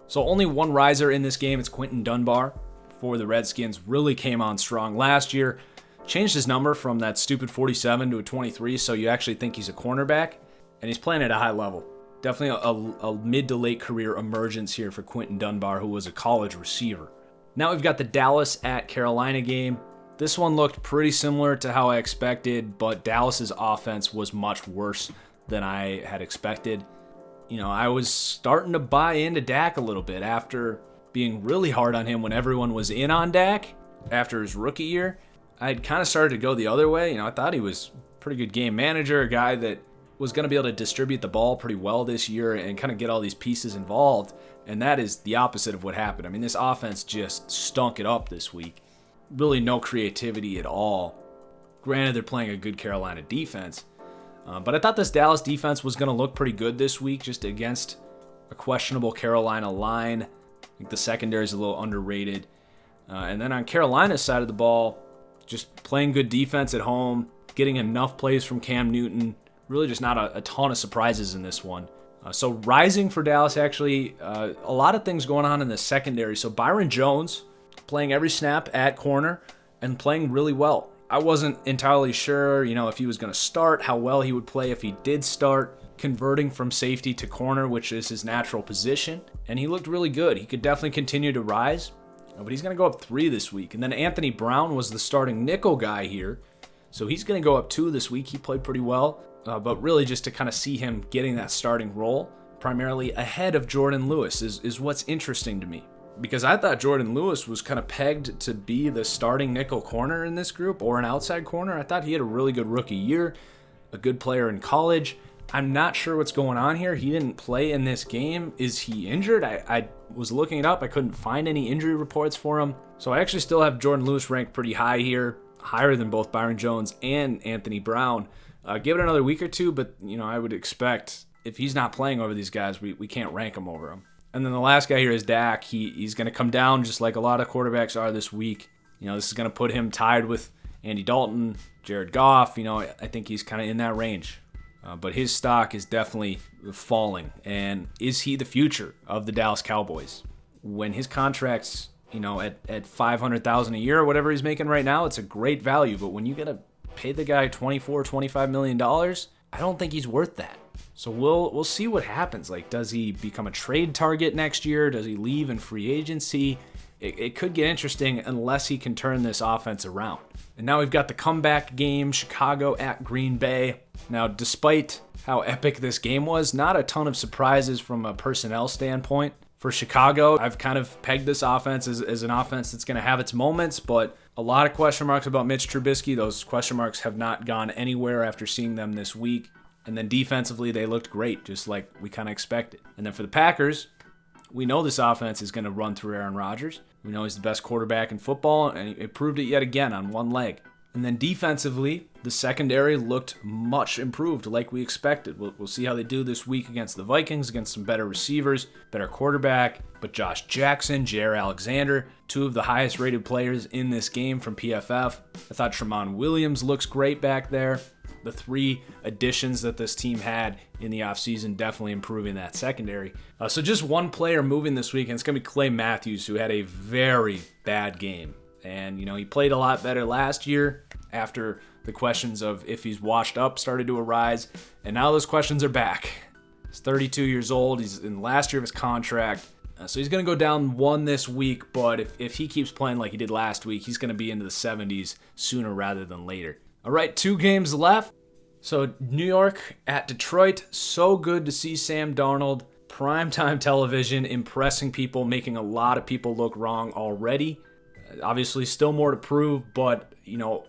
So only one riser in this game. It's Quinton Dunbar for the Redskins. Really came on strong last year. Changed his number from that stupid 47 to a 23, so you actually think he's a cornerback. And he's playing at a high level. Definitely a mid to late career emergence here for Quinton Dunbar, who was a college receiver. Now we've got the Dallas at Carolina game. This one looked pretty similar to how I expected, but Dallas's offense was much worse than I had expected. I was starting to buy into Dak a little bit after being really hard on him when everyone was in on Dak after his rookie year. I'd kind of started to go the other way. I thought he was a pretty good game manager, a guy that was going to be able to distribute the ball pretty well this year and kind of get all these pieces involved. And that is the opposite of what happened. I mean, this offense just stunk it up this week. Really no creativity at all. Granted, they're playing a good Carolina defense. But I thought this Dallas defense was going to look pretty good this week just against a questionable Carolina line. I think the secondary is a little underrated. And then on Carolina's side of the ball, just playing good defense at home, getting enough plays from Cam Newton, Really just not a ton of surprises in this one. So rising for Dallas, actually, a lot of things going on in the secondary. So Byron Jones playing every snap at corner and playing really well. I wasn't entirely sure, if he was going to start, how well he would play if he did start, converting from safety to corner, which is his natural position. And he looked really good. He could definitely continue to rise, but he's going to go up 3 this week. And then Anthony Brown was the starting nickel guy here. So he's going to go up 2 this week. He played pretty well. But really just to kind of see him getting that starting role, primarily ahead of Jordan Lewis, is what's interesting to me. Because I thought Jordan Lewis was kind of pegged to be the starting nickel corner in this group, or an outside corner. I thought he had a really good rookie year, a good player in college. I'm not sure what's going on here. He didn't play in this game. Is he injured? I was looking it up. I couldn't find any injury reports for him. So I actually still have Jordan Lewis ranked pretty high here, higher than both Byron Jones and Anthony Brown. Give it another week or two, but I would expect if he's not playing over these guys, we can't rank him over him. And then the last guy here is Dak. He's going to come down just like a lot of quarterbacks are this week. This is going to put him tied with Andy Dalton, Jared Goff. I think he's kind of in that range. But his stock is definitely falling. And is he the future of the Dallas Cowboys? When his contract's, at $500,000 a year or whatever he's making right now, it's a great value. But when you got to pay the guy $25 million, I don't think he's worth that. So we'll see what happens. Like, does he become a trade target next year? Does he leave in free agency? It could get interesting unless he can turn this offense around. And now we've got the comeback game, Chicago at Green Bay. Now, despite how epic this game was, not a ton of surprises from a personnel standpoint. For Chicago, I've kind of pegged this offense as an offense that's going to have its moments, but a lot of question marks about Mitch Trubisky. Those question marks have not gone anywhere after seeing them this week. And then defensively, they looked great, just like we kind of expected. And then for the Packers, we know this offense is going to run through Aaron Rodgers. We know he's the best quarterback in football, and he proved it yet again on one leg. And then defensively, the secondary looked much improved like we expected. We'll see how they do this week against the Vikings, against some better receivers, better quarterback. But Josh Jackson, Jair Alexander, 2 of the highest rated players in this game from PFF. I thought Tramon Williams looks great back there. The 3 additions that this team had in the offseason definitely improving that secondary. So just one player moving this week, and it's going to be Clay Matthews, who had a very bad game. And, he played a lot better last year after the questions of if he's washed up started to arise. And now those questions are back. He's 32 years old. He's in the last year of his contract. So he's going to go down 1 this week. But if he keeps playing like he did last week, he's going to be into the 70s sooner rather than later. All right, 2 games left. So New York at Detroit. So good to see Sam Darnold. Primetime television, impressing people, making a lot of people look wrong already. Obviously, still more to prove, but,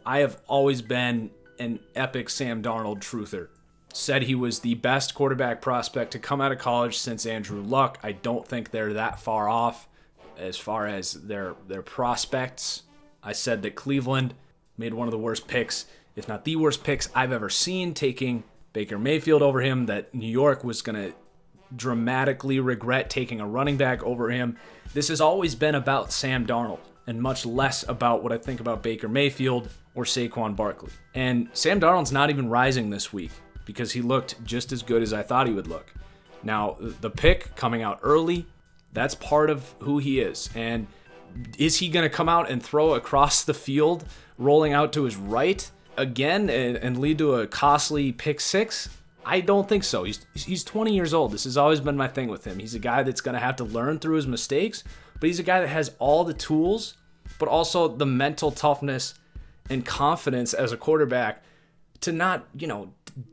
I have always been an epic Sam Darnold truther. Said he was the best quarterback prospect to come out of college since Andrew Luck. I don't think they're that far off as far as their prospects. I said that Cleveland made one of the worst picks, if not the worst picks I've ever seen, taking Baker Mayfield over him, that New York was going to dramatically regret taking a running back over him. This has always been about Sam Darnold, and much less about what I think about Baker Mayfield or Saquon Barkley. And Sam Darnold's not even rising this week because he looked just as good as I thought he would look. Now, the pick coming out early, that's part of who he is. And is he going to come out and throw across the field, rolling out to his right again and lead to a costly pick 6? I don't think so. He's 20 years old. This has always been my thing with him. He's a guy that's going to have to learn through his mistakes, but he's a guy that has all the tools, but also the mental toughness and confidence as a quarterback to not,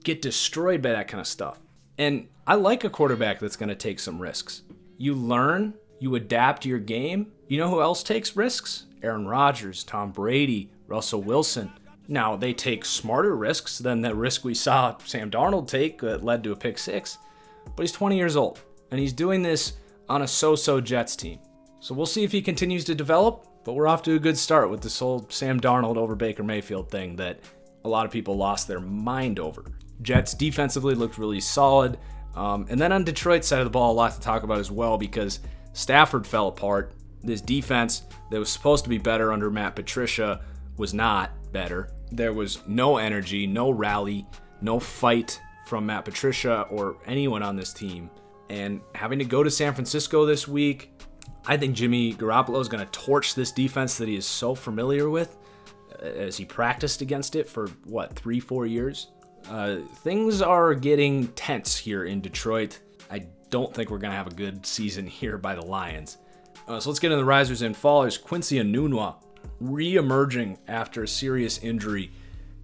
get destroyed by that kind of stuff. And I like a quarterback that's going to take some risks. You learn, you adapt your game. You know who else takes risks? Aaron Rodgers, Tom Brady, Russell Wilson. Now, they take smarter risks than the risk we saw Sam Darnold take that led to a pick 6. But he's 20 years old, and he's doing this on a so-so Jets team. So we'll see if he continues to develop, but we're off to a good start with this whole Sam Darnold over Baker Mayfield thing that a lot of people lost their mind over. Jets defensively looked really solid. And then on Detroit's side of the ball, a lot to talk about as well because Stafford fell apart. This defense that was supposed to be better under Matt Patricia was not better. There was no energy, no rally, no fight from Matt Patricia or anyone on this team. And having to go to San Francisco this week, I think Jimmy Garoppolo is going to torch this defense that he is so familiar with, as he practiced against it for, 3-4 years? Things are getting tense here in Detroit. I don't think we're going to have a good season here by the Lions. So let's get into the risers and fallers. Quincy Enunwa, re-emerging after a serious injury.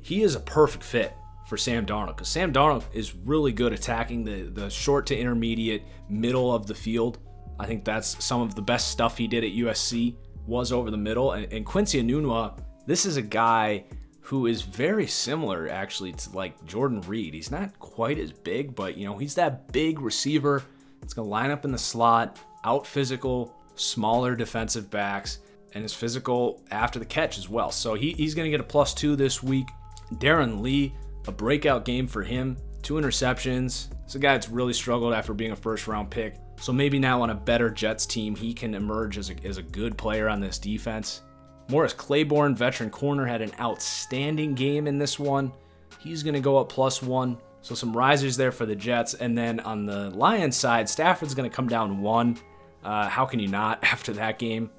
He is a perfect fit for Sam Darnold, because Sam Darnold is really good attacking the short to intermediate middle of the field. I think that's some of the best stuff he did at USC was over the middle. And Quincy Enunwa, this is a guy who is very similar actually to like Jordan Reed. He's not quite as big, but he's that big receiver. It's going to line up in the slot, out physical, smaller defensive backs, and is physical after the catch as well. So he's going to get a +2 this week. Darren Lee, a breakout game for him. 2 interceptions. It's a guy that's really struggled after being a first-round pick. So maybe now on a better Jets team, he can emerge as a good player on this defense. Morris Claiborne, veteran corner, had an outstanding game in this one. He's going to go up +1. So some risers there for the Jets. And then on the Lions side, Stafford's going to come down 1. How can you not after that game?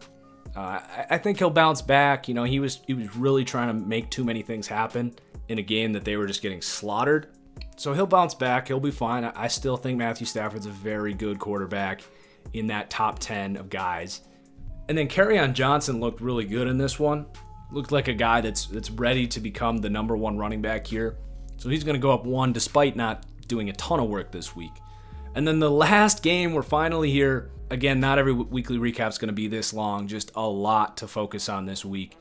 I think he'll bounce back. He was really trying to make too many things happen in a game that they were just getting slaughtered. So he'll bounce back. He'll be fine. I still think Matthew Stafford's a very good quarterback in that top 10 of guys. And then Kerryon Johnson looked really good in this one. Looked like a guy that's ready to become the number 1 running back here. So he's going to go up 1 despite not doing a ton of work this week. And then the last game, we're finally here. Again, not every weekly recap is going to be this long. Just a lot to focus on this week.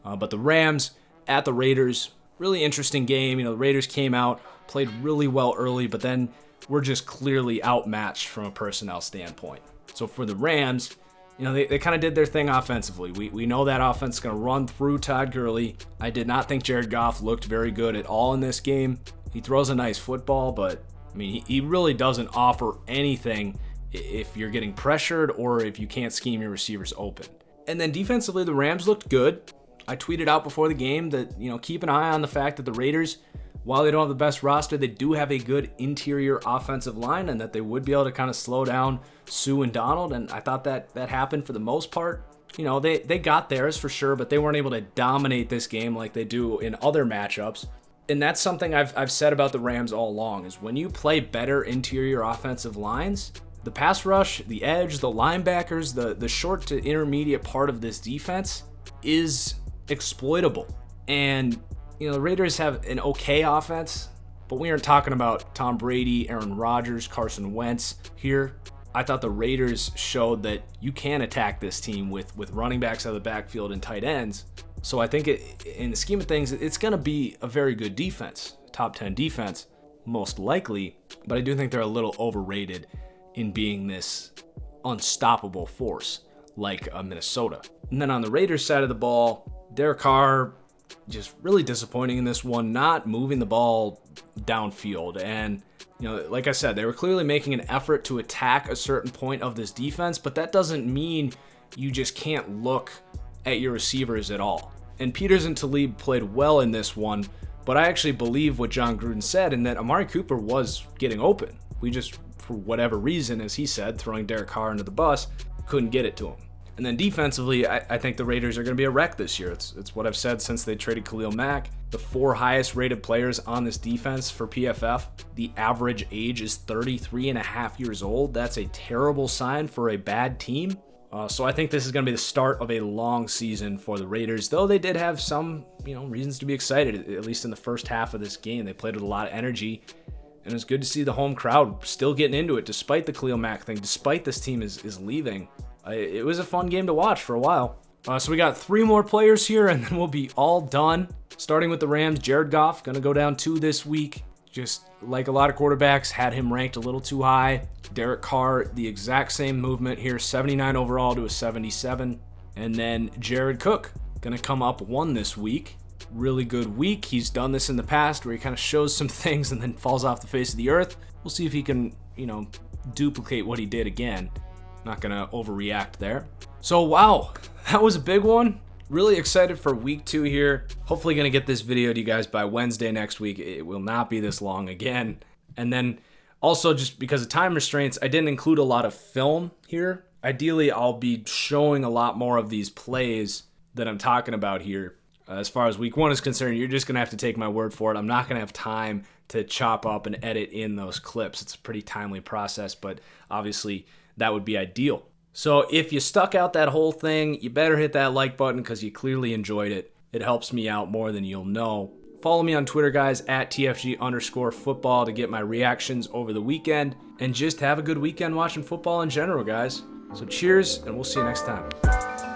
But the Rams at the Raiders, really interesting game. The Raiders came out, played really well early, but then we're just clearly outmatched from a personnel standpoint. So for the Rams, they kind of did their thing offensively. We know that offense is going to run through Todd Gurley. I did not think Jared Goff looked very good at all in this game. He throws a nice football, but he really doesn't offer anything if you're getting pressured or if you can't scheme your receivers open. And then defensively, the Rams looked good. I tweeted out before the game that, keep an eye on the fact that the Raiders, while they don't have the best roster, they do have a good interior offensive line and that they would be able to kind of slow down Sue and Donald. And I thought that happened for the most part. They got theirs for sure, but they weren't able to dominate this game like they do in other matchups. And that's something I've said about the Rams all along, is when you play better interior offensive lines, the pass rush, the edge, the linebackers, the short to intermediate part of this defense is exploitable. And, the Raiders have an okay offense, but we aren't talking about Tom Brady, Aaron Rodgers, Carson Wentz here. I thought the Raiders showed that you can attack this team with running backs out of the backfield and tight ends. So I think in the scheme of things, it's going to be a very good defense, top 10 defense, most likely, but I do think they're a little overrated in being this unstoppable force like Minnesota. And then on the Raiders side of the ball, Derek Carr just really disappointing in this one, not moving the ball downfield. And, like I said, they were clearly making an effort to attack a certain point of this defense, but that doesn't mean you just can't look at your receivers at all. And Peters and Talib played well in this one, but I actually believe what John Gruden said, in that Amari Cooper was getting open. We just, for whatever reason, as he said, throwing Derek Carr into the bus, couldn't get it to him. And then defensively, I think the Raiders are going to be a wreck this year. It's what I've said since they traded Khalil Mack. The 4 highest rated players on this defense for PFF, the average age is 33.5 years old. That's a terrible sign for a bad team. So I think this is going to be the start of a long season for the Raiders, though they did have some, reasons to be excited, at least in the first half of this game. They played with a lot of energy, and it was good to see the home crowd still getting into it, despite the Khalil Mack thing, despite this team is leaving. It was a fun game to watch for a while. So we got 3 more players here, and then we'll be all done. Starting with the Rams, Jared Goff, going to go down 2 this week. Just like a lot of quarterbacks, had him ranked a little too high. Derek Carr, the exact same movement here, 79 overall to a 77. And then Jared Cook, going to come up 1 this week. Really good week. He's done this in the past where he kind of shows some things and then falls off the face of the earth. We'll see if he can, duplicate what he did again. Not going to overreact there. So, wow, that was a big one. Really excited for week 2 here. Hopefully going to get this video to you guys by Wednesday next week. It will not be this long again. And then also, just because of time restraints, I didn't include a lot of film here. Ideally, I'll be showing a lot more of these plays that I'm talking about here. As far as week 1 is concerned, you're just going to have to take my word for it. I'm not going to have time to chop up and edit in those clips. It's a pretty timely process, but obviously that would be ideal. So if you stuck out that whole thing, you better hit that like button because you clearly enjoyed it. It helps me out more than you'll know. Follow me on Twitter, guys, at TFG_football to get my reactions over the weekend. And just have a good weekend watching football in general, guys. So cheers, and we'll see you next time.